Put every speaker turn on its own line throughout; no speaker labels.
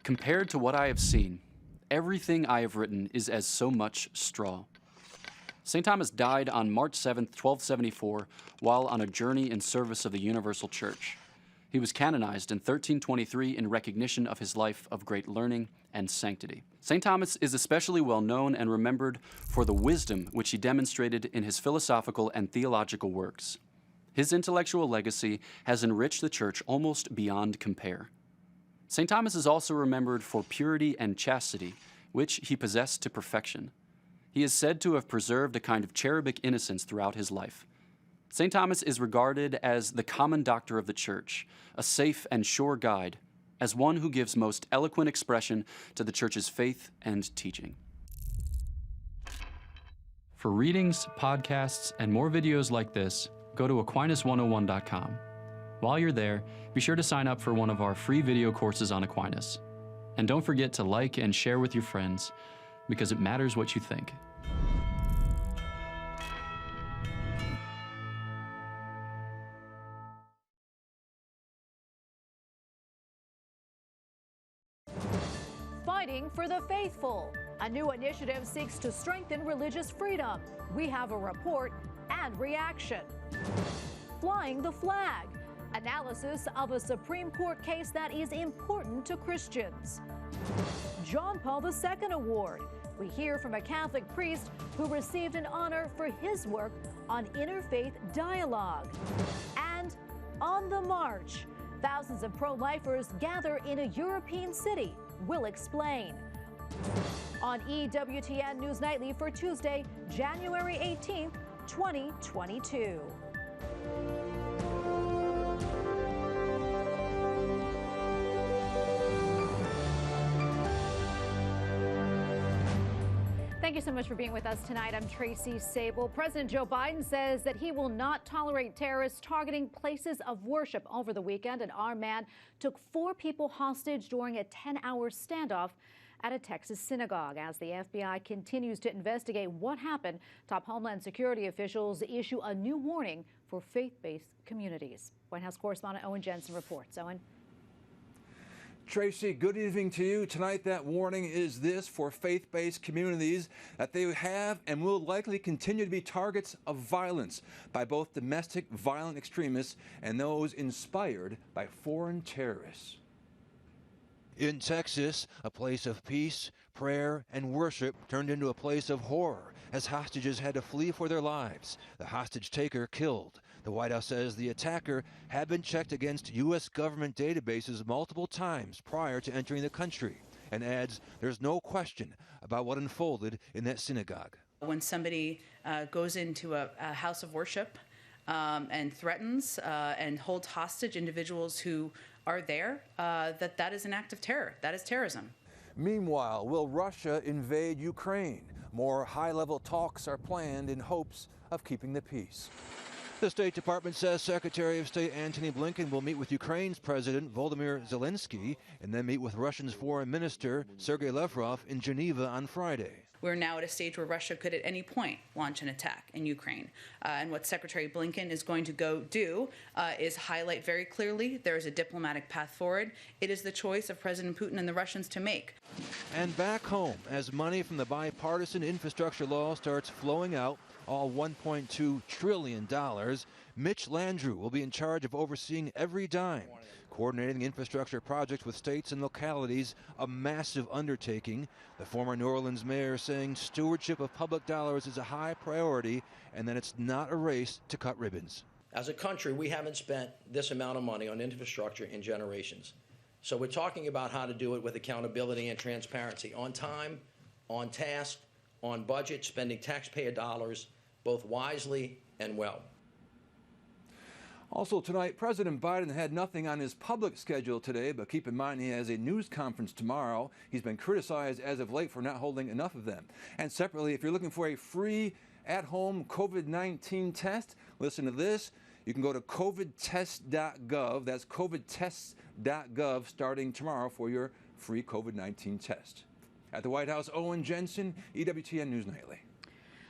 Compared to what I have seen, everything I have written is as so much straw. St. Thomas died on March 7, 1274, while on a journey in service of the Universal Church. He was canonized in 1323 in recognition of his life of great learning and sanctity. St. Thomas is especially well known and remembered for the wisdom which he demonstrated in his philosophical and theological works. His intellectual legacy has enriched the Church almost beyond compare. St. Thomas is also remembered for purity and chastity, which he possessed to perfection. He is said to have preserved a kind of cherubic innocence throughout his life. St. Thomas is regarded as the common doctor of the Church, a safe and sure guide, as one who gives most eloquent expression to the Church's faith and teaching. For readings, podcasts, and more videos like this, go to Aquinas101.com. While you're there, be sure to sign up for one of our free video courses on Aquinas. And don't forget to like and share with your friends, because it matters what you think.
Fighting for the faithful. A new initiative seeks to strengthen religious freedom. We have a report and reaction. Flying the flag. Analysis of a Supreme Court case that is important to Christians. John Paul II Award. We hear from a Catholic priest who received an honor for his work on interfaith dialogue. And on the march, thousands of pro-lifers gather in a European city. We'll explain. On EWTN News Nightly for Tuesday, January 18th, 2022. Thank you so much for being with us tonight. I'm Tracy Sable. President Joe Biden says that he will not tolerate terrorists targeting places of worship. Over the weekend, an armed man took 4 people hostage during a 10-hour standoff at a Texas synagogue. As the FBI continues to investigate what happened, top Homeland Security officials issue a new warning for faith-based communities. White House correspondent Owen Jensen reports. Owen.
Tracy, good evening to you. Tonight, that warning is this for faith-based communities, that they have and will likely continue to be targets of violence by both domestic violent extremists and those inspired by foreign terrorists.
In Texas, a place of peace, prayer, and worship turned into a place of horror as hostages had to flee for their lives. The hostage taker killed. The White House says the attacker had been checked against U.S. government databases multiple times prior to entering the country, and adds there's no question about what unfolded in that synagogue.
When somebody goes into a house of worship and threatens and holds hostage individuals who are there, that is an act of terror. That is terrorism.
Meanwhile, will Russia invade Ukraine? More high-level talks are planned in hopes of keeping the peace.
The State Department says Secretary of State Antony Blinken will meet with Ukraine's President Volodymyr Zelensky and then meet with Russia's Foreign Minister Sergei Lavrov in Geneva on Friday.
We're now at a stage where Russia could at any point launch an attack in Ukraine. And what Secretary Blinken is going to go do is highlight very clearly there is a diplomatic path forward. It is the choice of President Putin and the Russians to make.
And back home, as money from the bipartisan infrastructure law starts flowing out, all $1.2 trillion, Mitch Landrieu will be in charge of overseeing every dime, coordinating infrastructure projects with states and localities, a massive undertaking. The former New Orleans mayor saying stewardship of public dollars is a high priority and that it's not a race to cut ribbons.
As a country, we haven't spent this amount of money on infrastructure in generations. So we're talking about how to do it with accountability and transparency, on time, on task, on budget, spending taxpayer dollars both wisely and well.
Also tonight, President Biden had nothing on his public schedule today, but keep in mind he has a news conference tomorrow. He's been criticized as of late for not holding enough of them. And separately, if you're looking for a free at-home COVID-19 test, listen to this. You can go to covidtest.gov. That's covidtests.gov starting tomorrow for your free COVID-19 test. At the White House, Owen Jensen, EWTN News Nightly.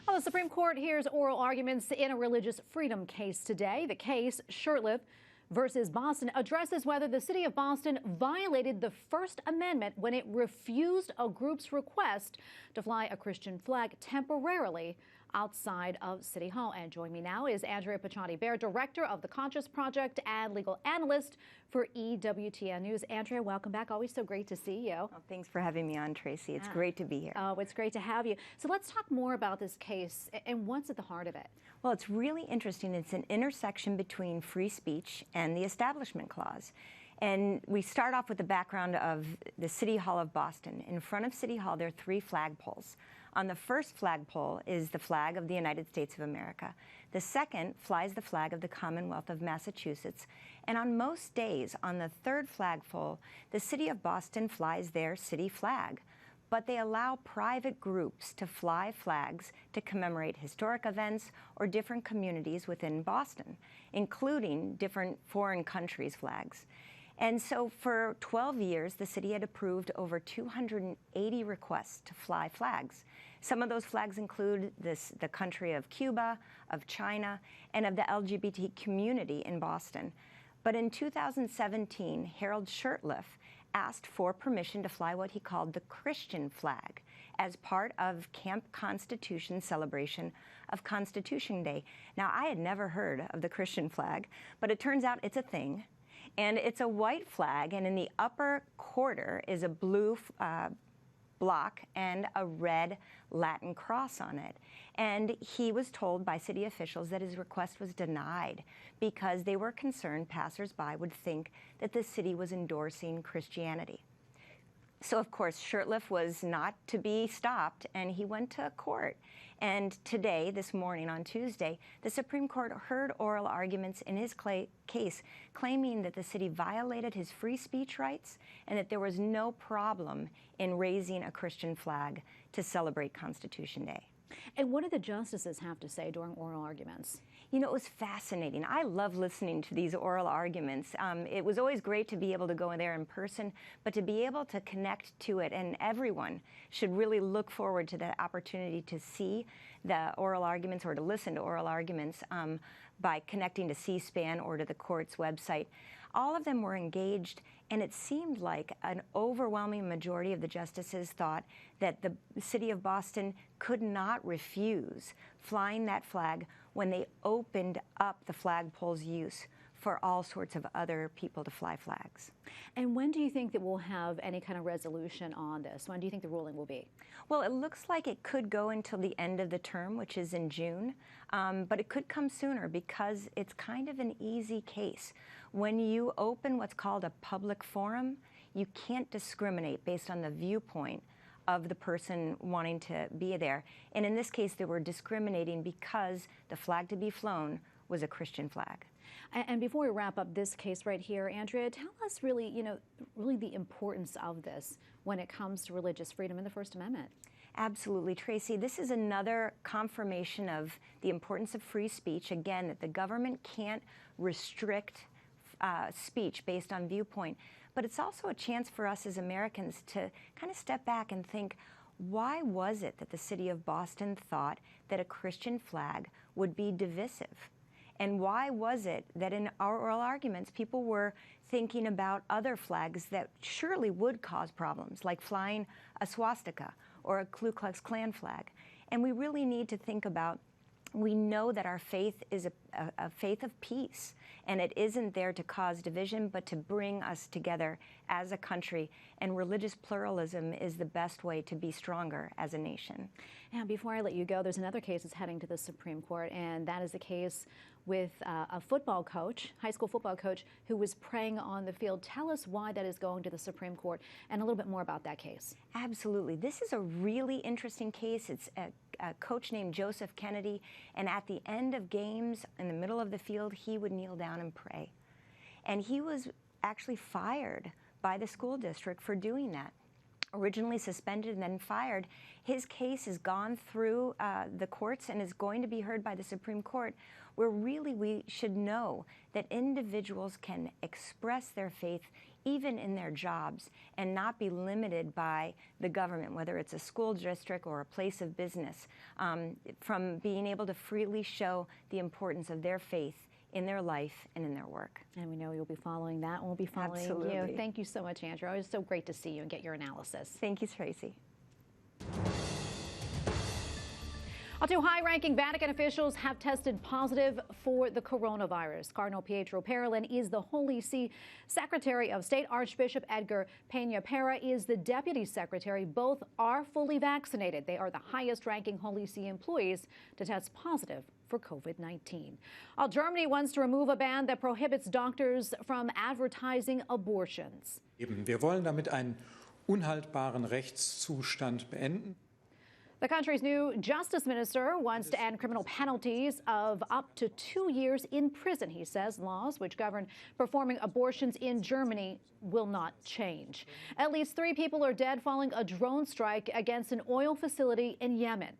Well, the Supreme Court hears oral arguments in a religious freedom case today. The case, short-lived, versus Boston addresses whether the city of Boston violated the First Amendment when it refused a group's request to fly a Christian flag temporarily outside of City Hall. And joining me now is Andrea Pachani-Bear, director of the Conscious Project and legal analyst for EWTN News. Andrea, welcome back. Always so great to see you.
Well, thanks for having me on, Tracy. It's great to be here.
Oh, it's great to have you. So let's talk more about this case and what's at the heart of it.
Well, it's really interesting. It's an intersection between free speech and the Establishment Clause. And we start off with the background of the City Hall of Boston. In front of City Hall, there are 3 flagpoles. On the first flagpole is the flag of the United States of America. The second flies the flag of the Commonwealth of Massachusetts. And on most days, on the third flagpole, the City of Boston flies their city flag. But they allow private groups to fly flags to commemorate historic events or different communities within Boston, including different foreign countries' flags. And so for 12 years, the city had approved over 280 requests to fly flags. Some of those flags include the country of Cuba, of China, and of the LGBT community in Boston. But in 2017, Harold Shurtleff asked for permission to fly what he called the Christian flag as part of Camp Constitution's celebration of Constitution Day. Now, I had never heard of the Christian flag, but it turns out it's a thing. And it's a white flag, and in the upper quarter is a blue block and a red Latin cross on it. And he was told by city officials that his request was denied because they were concerned passersby would think that the city was endorsing Christianity. So, of course, Shurtleff was not to be stopped, and he went to court. And today, this morning, on Tuesday, the Supreme Court heard oral arguments in his case, claiming that the city violated his free speech rights and that there was no problem in raising a Christian flag to celebrate Constitution Day.
And what did the justices have to say during oral arguments?
You know, it was fascinating. I love listening to these oral arguments. It was always great to be able to go in there in person, but to be able to connect to it, and everyone should really look forward to the opportunity to see the oral arguments or to listen to oral arguments by connecting to C-SPAN or to the court's website. All of them were engaged, and it seemed like an overwhelming majority of the justices thought that the city of Boston could not refuse flying that flag when they opened up the flagpole's use for all sorts of other people to fly flags.
And when do you think that we'll have any kind of resolution on this? When do you think the ruling will be?
Well, it looks like it could go until the end of the term, which is in June, but it could come sooner because it's kind of an easy case. When you open what's called a public forum, you can't discriminate based on the viewpoint of the person wanting to be there. And in this case, they were discriminating because the flag to be flown was a Christian flag.
And before we wrap up this case right here, Andrea, tell us really, really the importance of this when it comes to religious freedom in the First Amendment.
Absolutely, Tracy. This is another confirmation of the importance of free speech. Again, that the government can't restrict speech based on viewpoint. But it's also a chance for us as Americans to kind of step back and think, why was it that the city of Boston thought that a Christian flag would be divisive? And why was it that in our oral arguments, people were thinking about other flags that surely would cause problems, like flying a swastika or a Ku Klux Klan flag? And we really need to think about, we know that our faith is a faith of peace, and it isn't there to cause division, but to bring us together as a country. And religious pluralism is the best way to be stronger as a nation.
And before I let you go, there's another case that's heading to the Supreme Court, and that is the case with a football coach, high school football coach, who was praying on the field. Tell us why that is going to the Supreme Court and a little bit more about that case.
Absolutely. This is a really interesting case. It's a coach named Joseph Kennedy, and at the end of games, in the middle of the field, he would kneel down and pray. And he was actually fired by the school district for doing that. Originally suspended and then fired. His case has gone through the courts and is going to be heard by the Supreme Court, where really we should know that individuals can express their faith even in their jobs and not be limited by the government, whether it's a school district or a place of business, from being able to freely show the importance of their faith in their life and in their work.
And we know you'll be following that, and we'll be following
Absolutely.
you. Thank you so much, Andrew. It was so great to see you and get your analysis.
Thank you, Tracy.
Two high-ranking Vatican officials have tested positive for the coronavirus. Cardinal Pietro Parolin is the Holy See Secretary of State. Archbishop Edgar Peña-Pera is the Deputy Secretary. Both are fully vaccinated. They are the highest-ranking Holy See employees to test positive for COVID-19. Germany wants to remove a ban that prohibits doctors from advertising abortions.
Wir wollen damit einen unhaltbaren Rechtszustand beenden.
The country's new justice minister wants to end criminal penalties of up to 2 years in prison. He says laws which govern performing abortions in Germany will not change. At least 3 people are dead following a drone strike against an oil facility in Yemen.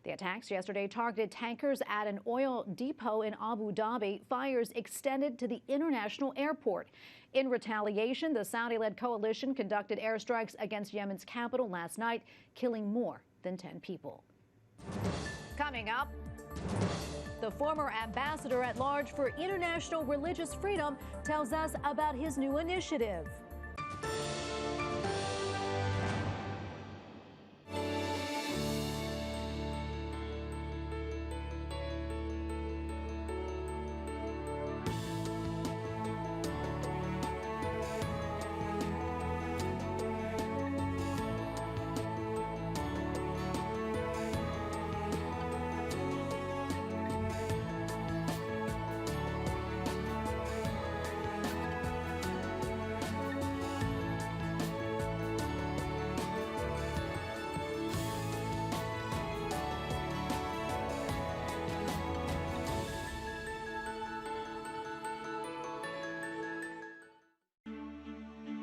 The attacks yesterday targeted tankers at an oil depot in Abu Dhabi. Fires extended to the international airport. In retaliation, the Saudi-led coalition conducted airstrikes against Yemen's capital last night, killing more than 10 people. Coming up, the former ambassador at large for international religious freedom tells us about his new initiative.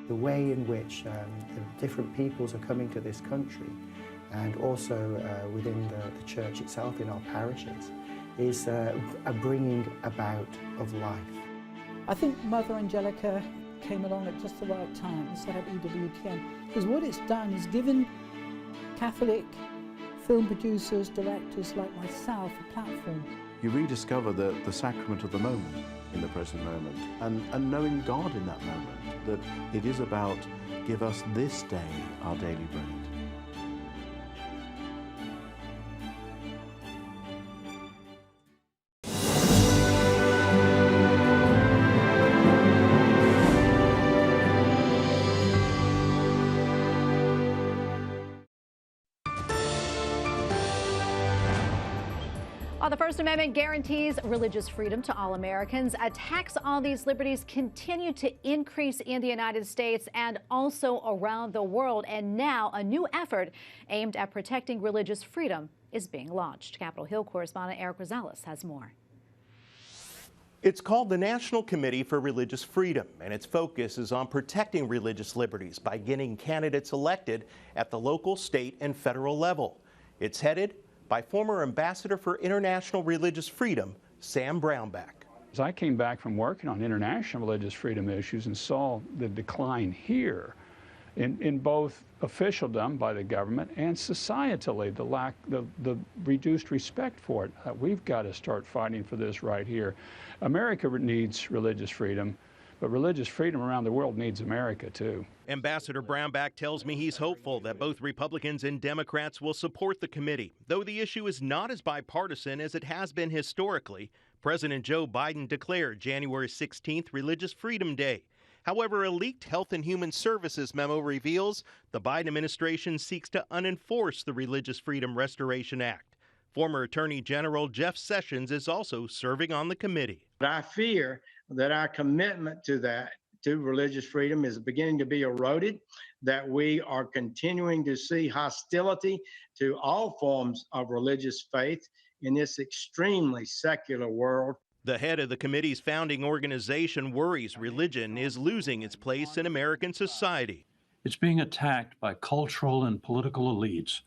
The way in which the different peoples are coming to this country, and also within the church itself in our parishes, is a bringing about of life.
I think Mother Angelica came along at just the right time and set up EWTN, because what it's done is given Catholic film producers, directors like myself a platform.
You rediscover the sacrament of the moment, in the present moment, and knowing God in that moment, that it is about, give us this day our daily bread.
The First Amendment guarantees religious freedom to all Americans. Attacks on these liberties continue to increase in the United States and also around the world. And now a new effort aimed at protecting religious freedom is being launched. Capitol Hill correspondent Eric Rosales has more.
It's called the National Committee for Religious Freedom, and its focus is on protecting religious liberties by getting candidates elected at the local, state, and federal level. It's headed by former Ambassador for International Religious Freedom, Sam Brownback.
As I came back from working on international religious freedom issues and saw the decline here in both officialdom by the government and societally, the reduced respect for it, we've got to start fighting for this right here. America needs religious freedom, but religious freedom around the world needs America too.
Ambassador Brownback tells me he's hopeful that both Republicans and Democrats will support the committee. Though the issue is not as bipartisan as it has been historically, President Joe Biden declared January 16th Religious Freedom Day. However, a leaked Health and Human Services memo reveals the Biden administration seeks to unenforce the Religious Freedom Restoration Act. Former Attorney General Jeff Sessions is also serving on the committee.
I fear that our commitment to religious freedom is beginning to be eroded, that we are continuing to see hostility to all forms of religious faith in this extremely secular world.
The head of the committee's founding organization worries religion is losing its place in American society.
It's being attacked by cultural and political elites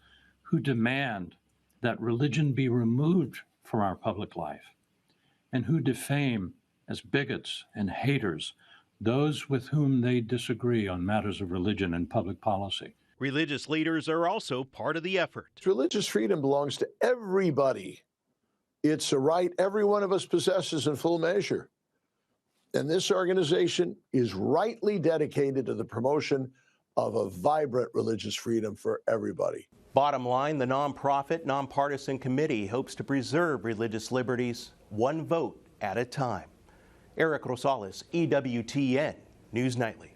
who demand that religion be removed from our public life, and who defame as bigots and haters those with whom they disagree on matters of religion and public policy.
Religious leaders are also part of the effort.
Religious freedom belongs to everybody, It's a right every one of us possesses in full measure. And this organization is rightly dedicated to the promotion of a vibrant religious freedom for everybody.
Bottom line, the nonprofit, nonpartisan committee hopes to preserve religious liberties one vote at a time. Eric Rosales, EWTN News Nightly.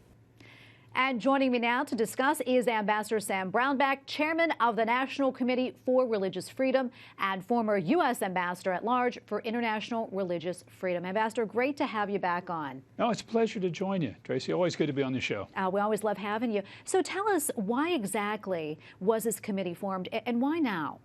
And joining me now to discuss is Ambassador Sam Brownback, chairman of the National Committee for Religious Freedom and former U.S. Ambassador at Large for International Religious Freedom. Ambassador, great to have you back on.
Oh, it's a pleasure to join you, Tracy. Always good to be on the show.
We always love having you. So tell us, why exactly was this committee formed, and why now?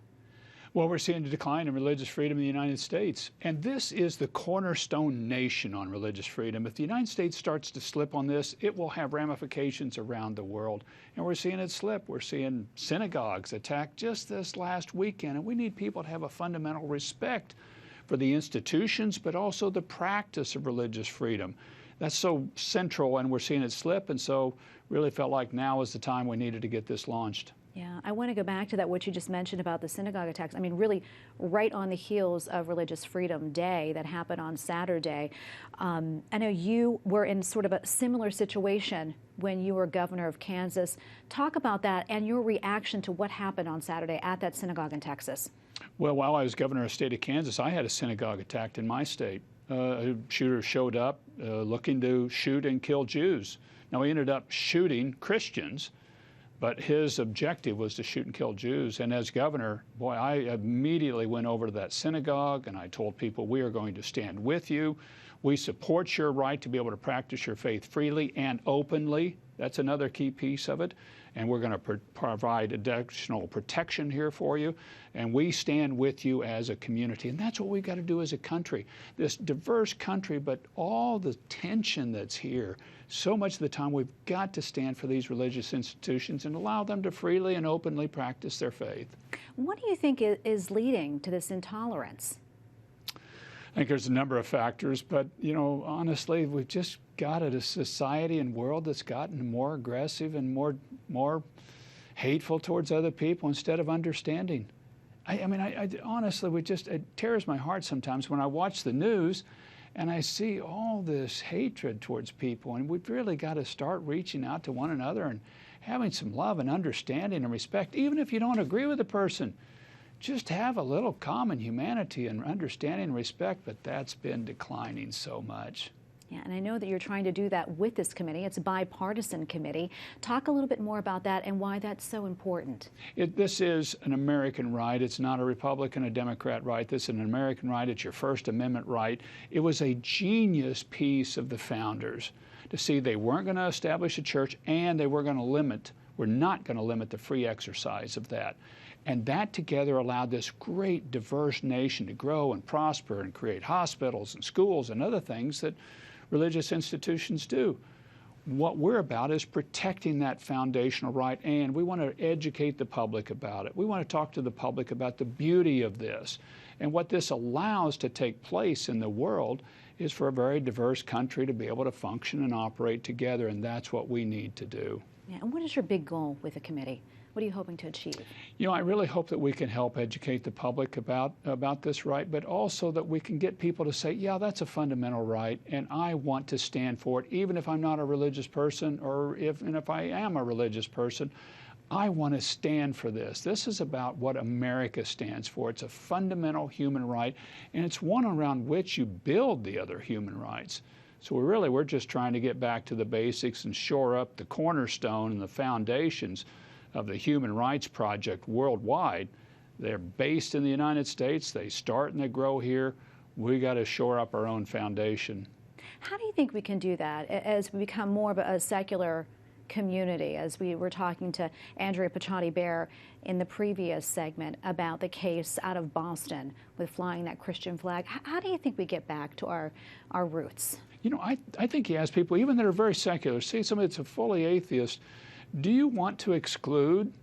Well, we're seeing a decline in religious freedom in the United States, and this is the cornerstone nation on religious freedom. If the United States starts to slip on this, it will have ramifications around the world, and we're seeing it slip. We're seeing synagogues attacked just this last weekend, and we need people to have a fundamental respect for the institutions, but also the practice of religious freedom. That's so central, and we're seeing it slip, and so really felt like now is the time we needed to get this launched.
Yeah, I want to go back to that, what you just mentioned about the synagogue attacks. I mean, really right on the heels of Religious Freedom Day that happened on Saturday. I know you were in sort of a similar situation when you were governor of Kansas. Talk about that and your reaction to what happened on Saturday at that synagogue in Texas.
Well, while I was governor of the state of Kansas, I had a synagogue attacked in my state. A shooter showed up looking to shoot and kill Jews. Now, he ended up shooting Christians, but his objective was to shoot and kill Jews. And as governor, boy, I immediately went over to that synagogue and I told people, we are going to stand with you. We support your right to be able to practice your faith freely and openly. That's another key piece of it. And we're going to provide additional protection here for you. And we stand with you as a community. And that's what we've got to do as a country. This diverse country, but all the tension that's here. So much of the time we've got to stand for these religious institutions and allow them to freely and openly practice their faith.
What do you think is leading to this intolerance?
I think there's a number of factors, but, you know, honestly, we've just got a society and world that's gotten more aggressive and more hateful towards other people instead of understanding. I mean, honestly, it tears my heart sometimes when I watch the news and I see all this hatred towards people, and we've really got to start reaching out to one another and having some love and understanding and respect, even if you don't agree with the person. Just have a little common humanity and understanding and respect, but that's been declining so much.
Yeah, and I know that you're trying to do that with this committee. It's a bipartisan committee. Talk a little bit more about that and why that's so important.
This is an American right. It's not a Republican, a Democrat right. This is an American right. It's your First Amendment right. It was a genius piece of the founders to see they weren't going to establish a church and they were not going to limit the free exercise of that. And that together allowed this great diverse nation to grow and prosper and create hospitals and schools and other things that religious institutions do. What we're about is protecting that foundational right, and we want to educate the public about it. We want to talk to the public about the beauty of this. And what this allows to take place in the world is for a very diverse country to be able to function and operate together, and that's what we need to do.
Yeah, and what is your big goal with the committee? What are you hoping to achieve?
You know, I really hope that we can help educate the public about this right, but also that we can get people to say, yeah, that's a fundamental right, and I want to stand for it, even if I'm not a religious person, or if I am a religious person. I want to stand for this. This is about what America stands for. It's a fundamental human right, and it's one around which you build the other human rights. So we're just trying to get back to the basics and shore up the cornerstone and the foundations of the Human Rights Project worldwide. They're based in the United States. They start and they grow here. We got to shore up our own foundation.
How do you think we can do that as we become more of a secular community? As we were talking to Andrea Pachati-Bear in the previous segment about the case out of Boston with flying that Christian flag. How do you think we get back to our roots?
You know, I think he asked people, even that are very secular, say somebody that's a fully atheist, do you want to exclude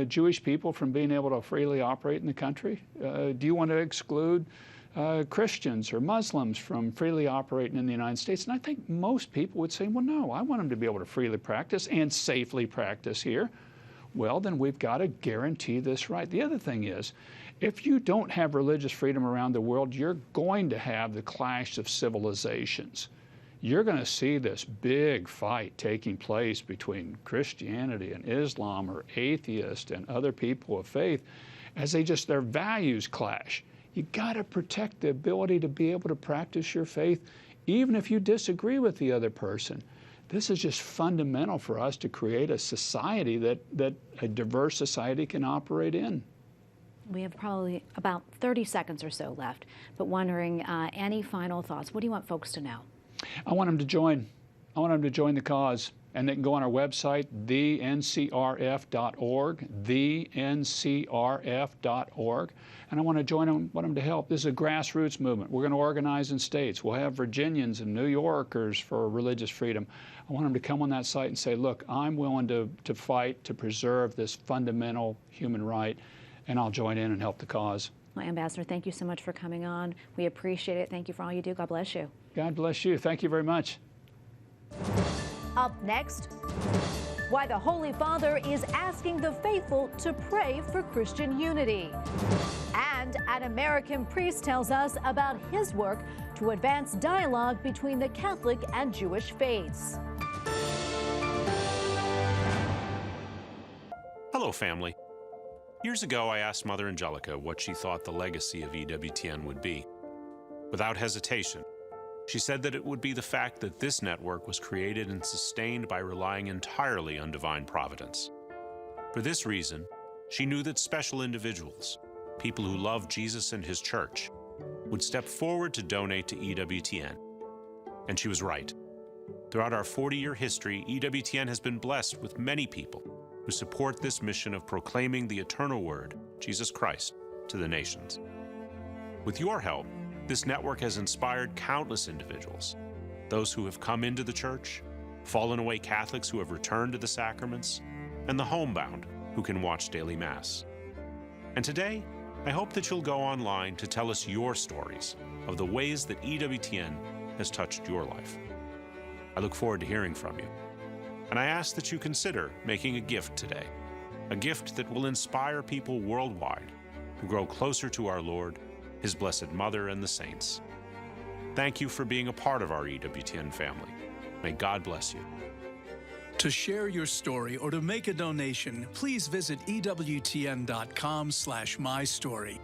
Jewish people from being able to freely operate in the country? Do you want to exclude Christians or Muslims from freely operating in the United States? And I think most people would say, well, no, I want them to be able to freely practice and safely practice here. well, then we've got to guarantee this right. The other thing is, if you don't have religious freedom around the world, you're going to have the clash of civilizations. You're going to see this big fight taking place between Christianity and Islam or atheists and other people of faith as their values clash. You got to protect the ability to be able to practice your faith even if you disagree with the other person. This is just fundamental for us to create a society that a diverse society can operate in.
We have probably about 30 seconds or so left, but wondering any final thoughts. What do you want folks to know?
I want them to join. I want them to join the cause. And they can go on our website, thencrf.org, thencrf.org. And I want to join them, want them to help. This is a grassroots movement. We're going to organize in states. We'll have Virginians and New Yorkers for religious freedom. I want them to come on that site and say, look, I'm willing to fight to preserve this fundamental human right, and I'll join in and help the cause.
Well, Ambassador, thank you so much for coming on. We appreciate it. Thank you for all you do. God bless you.
God bless you. Thank you very much.
Up next, why the Holy Father is asking the faithful to pray for Christian unity. And an American priest tells us about his work to advance dialogue between the Catholic and Jewish faiths.
Hello, family. Years ago, I asked Mother Angelica what she thought the legacy of EWTN would be. Without hesitation, she said that it would be the fact that this network was created and sustained by relying entirely on divine providence. For this reason, she knew that special individuals, people who love Jesus and his church, would step forward to donate to EWTN. And she was right. Throughout our 40-year history, EWTN has been blessed with many people who support this mission of proclaiming the eternal word, Jesus Christ, to the nations. With your help, this network has inspired countless individuals, those who have come into the church, fallen away Catholics who have returned to the sacraments, and the homebound who can watch daily Mass. And today, I hope that you'll go online to tell us your stories of the ways that EWTN has touched your life. I look forward to hearing from you. And I ask that you consider making a gift today, a gift that will inspire people worldwide to grow closer to our Lord, His Blessed Mother, and the saints. Thank you for being a part of our EWTN family. May God bless you.
To share your story or to make a donation, please visit EWTN.com/mystory.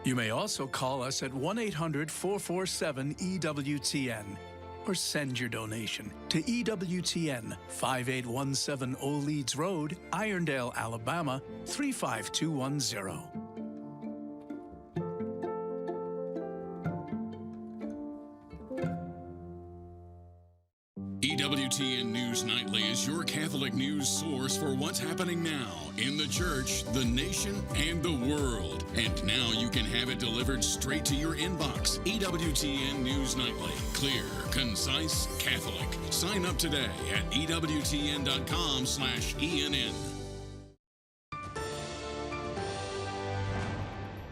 You may also call us at 1-800-447-EWTN or send your donation to EWTN 5817 Oleeds Road, Irondale, Alabama 35210.
EWTN News Nightly is your Catholic news source for what's happening now in the church, the nation, and the world. And now you can have it delivered straight to your inbox. EWTN News Nightly. Clear, concise, Catholic. Sign up today at EWTN.com/ENN.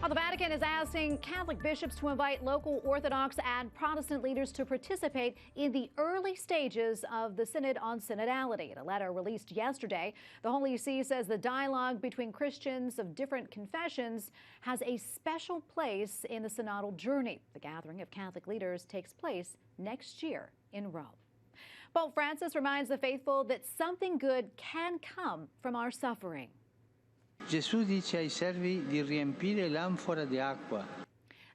Well, the Vatican is asking Catholic bishops to invite local Orthodox and Protestant leaders to participate in the early stages of the Synod on Synodality. In a letter released yesterday, the Holy See says the dialogue between Christians of different confessions has a special place in the synodal journey. The gathering of Catholic leaders takes place next year in Rome. Pope Francis reminds the faithful that something good can come from our suffering.
Gesù dice ai servi di riempire l'anfora di acqua.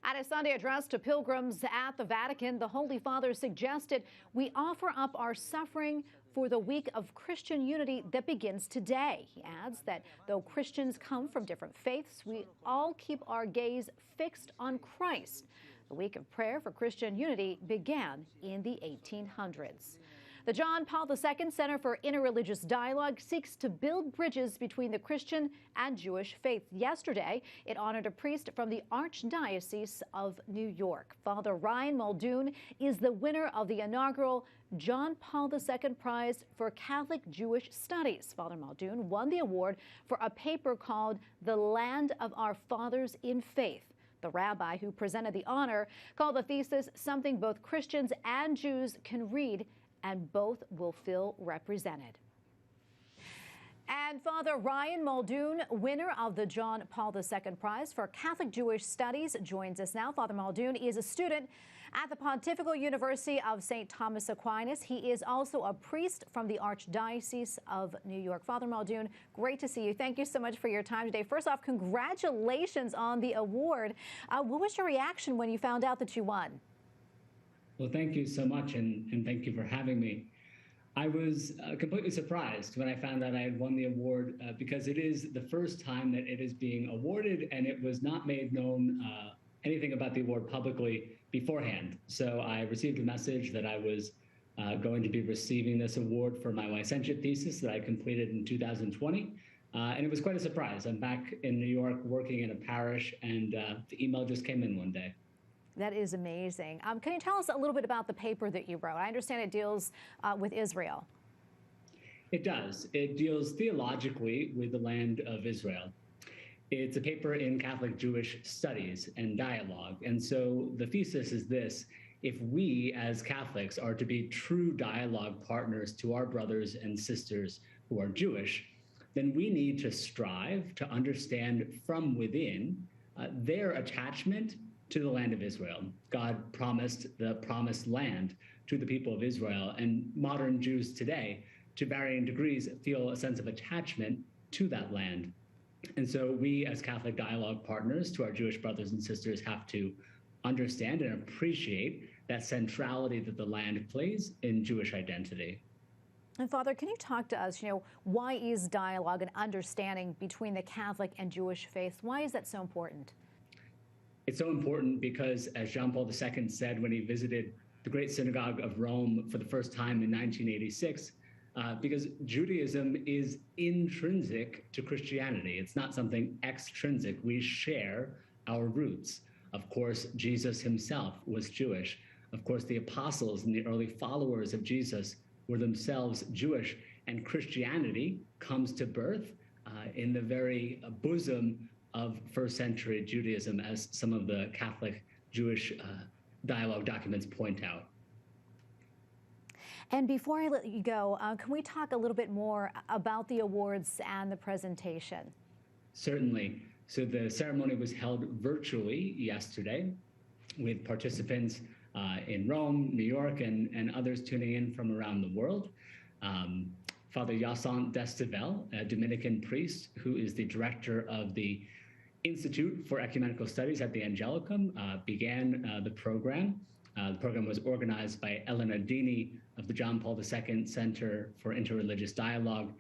At a Sunday address to pilgrims at the Vatican, the Holy Father suggested we offer up our suffering for the week of Christian unity that begins today. He adds that though Christians come from different faiths, we all keep our gaze fixed on Christ. The week of prayer for Christian unity began in the 1800s. The John Paul II Center for Interreligious Dialogue seeks to build bridges between the Christian and Jewish faith. Yesterday, it honored a priest from the Archdiocese of New York. Father Ryan Muldoon is the winner of the inaugural John Paul II Prize for Catholic Jewish Studies. Father Muldoon won the award for a paper called The Land of Our Fathers in Faith. The rabbi who presented the honor called the thesis something both Christians and Jews can read and both will feel represented. And Father Ryan Muldoon, winner of the John Paul II Prize for Catholic Jewish Studies, joins us now. Father Muldoon is a student at the Pontifical University of St. Thomas Aquinas. He is also a priest from the Archdiocese of New York. Father Muldoon, great to see you. Thank you so much for your time today. First off, congratulations on the award. What was your reaction when you found out that you won?
Well, thank you so much, and thank you for having me. I was completely surprised when I found out I had won the award because it is the first time that it is being awarded, and it was not made known anything about the award publicly beforehand. So I received a message that I was going to be receiving this award for my licentiate thesis that I completed in 2020. And it was quite a surprise. I'm back in New York working in a parish, and the email just came in one day.
That is amazing. Can you tell us a little bit about the paper that you wrote? I understand it deals with Israel.
It does. It deals theologically with the land of Israel. It's a paper in Catholic Jewish studies and dialogue. And so the thesis is this: if we as Catholics are to be true dialogue partners to our brothers and sisters who are Jewish, then we need to strive to understand from within their attachment to the land of Israel. God promised the promised land to the people of Israel, and modern Jews today, to varying degrees, feel a sense of attachment to that land. And so we as Catholic dialogue partners to our Jewish brothers and sisters have to understand and appreciate that centrality that the land plays in Jewish identity.
And Father, can you talk to us, why is dialogue and understanding between the Catholic and Jewish faiths, why is that so important?
It's so important because, as John Paul II said when he visited the Great Synagogue of Rome for the first time in 1986, because Judaism is intrinsic to Christianity. It's not something extrinsic. We share our roots. Of course, Jesus himself was Jewish. Of course, the apostles and the early followers of Jesus were themselves Jewish. And Christianity comes to birth in the very bosom of first century Judaism, as some of the Catholic Jewish dialogue documents point out.
And before I let you go, can we talk a little bit more about the awards and the presentation?
Certainly. So the ceremony was held virtually yesterday with participants in Rome, New York, and others tuning in from around the world. Father Yasant Destavel, a Dominican priest who is the director of the Institute for Ecumenical Studies at the Angelicum, began the program. The program was organized by Elena Dini of the John Paul II Center for Interreligious Dialogue.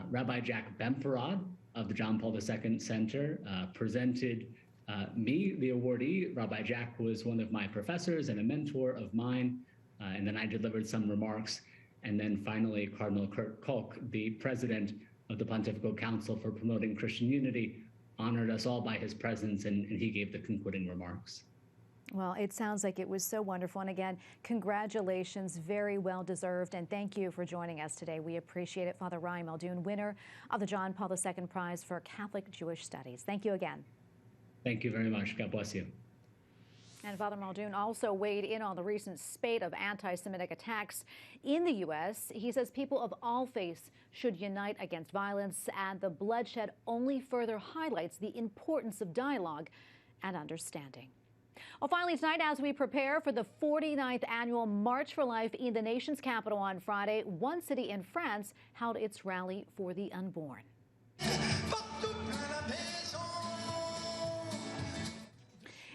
Rabbi Jack Bemperod of the John Paul II Center presented me, the awardee. Rabbi Jack was one of my professors and a mentor of mine, and then I delivered some remarks. And then finally, Cardinal Kurt Kolk, the president of the Pontifical Council for Promoting Christian Unity, honored us all by his presence, and he gave the concluding remarks.
Well, it sounds like it was so wonderful. And again, congratulations, very well deserved. And thank you for joining us today. We appreciate it. Father Ryan Muldoon, winner of the John Paul II Prize for Catholic Jewish Studies. Thank you again.
Thank you very much. God bless you.
And Father Muldoon also weighed in on the recent spate of anti-Semitic attacks in the U.S. He says people of all faiths should unite against violence, and the bloodshed only further highlights the importance of dialogue and understanding. Well, finally tonight, as we prepare for the 49th annual March for Life in the nation's capital on Friday, one city in France held its rally for the unborn.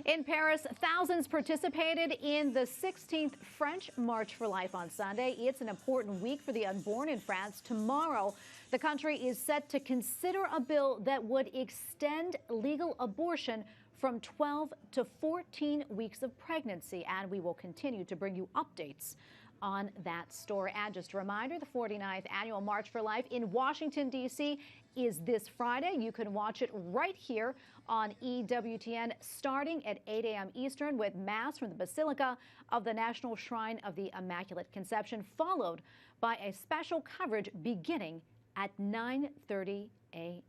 In Paris, thousands participated in the 16th French March for Life on Sunday. It's an important week for the unborn in France. Tomorrow, the country is set to consider a bill that would extend legal abortion from 12 to 14 weeks of pregnancy, and we will continue to bring you updates on that story. And just a reminder, the 49th Annual March for Life in Washington, D.C. is this Friday. You can watch it right here on EWTN starting at 8 a.m. Eastern with Mass from the Basilica of the National Shrine of the Immaculate Conception, followed by a special coverage beginning at 9:30 a.m.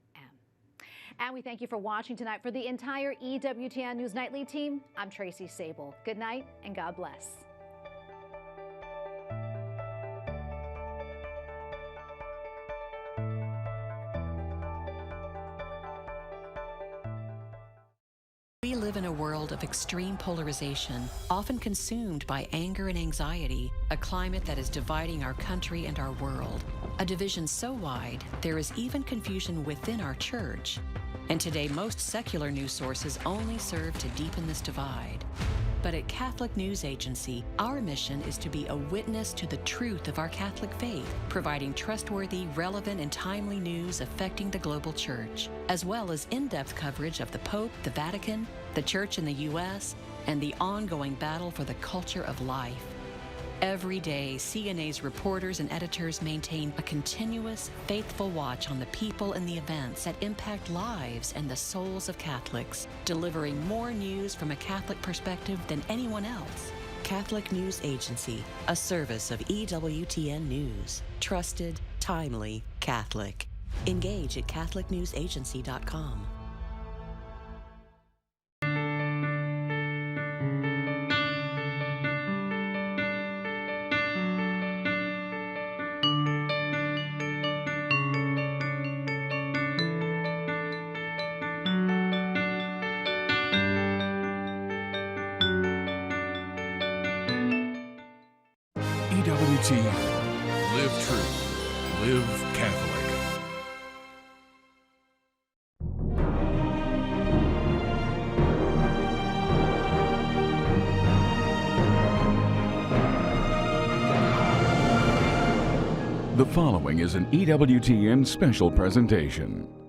And we thank you for watching tonight. For the entire EWTN News Nightly team, I'm Tracy Sable. Good night and God bless.
We live in a world of extreme polarization, often consumed by anger and anxiety, a climate that is dividing our country and our world. A division so wide, there is even confusion within our church. And today, most secular news sources only serve to deepen this divide. But at Catholic News Agency, our mission is to be a witness to the truth of our Catholic faith, providing trustworthy, relevant, and timely news affecting the global church, as well as in-depth coverage of the Pope, the Vatican, the Church in the U.S., and the ongoing battle for the culture of life. Every day, CNA's reporters and editors maintain a continuous, faithful watch on the people and the events that impact lives and the souls of Catholics, delivering more news from a Catholic perspective than anyone else. Catholic News Agency, a service of EWTN News. Trusted, timely, Catholic. Engage at CatholicNewsAgency.com.
EWTN. Live true. Live Catholic. The following is an EWTN special presentation.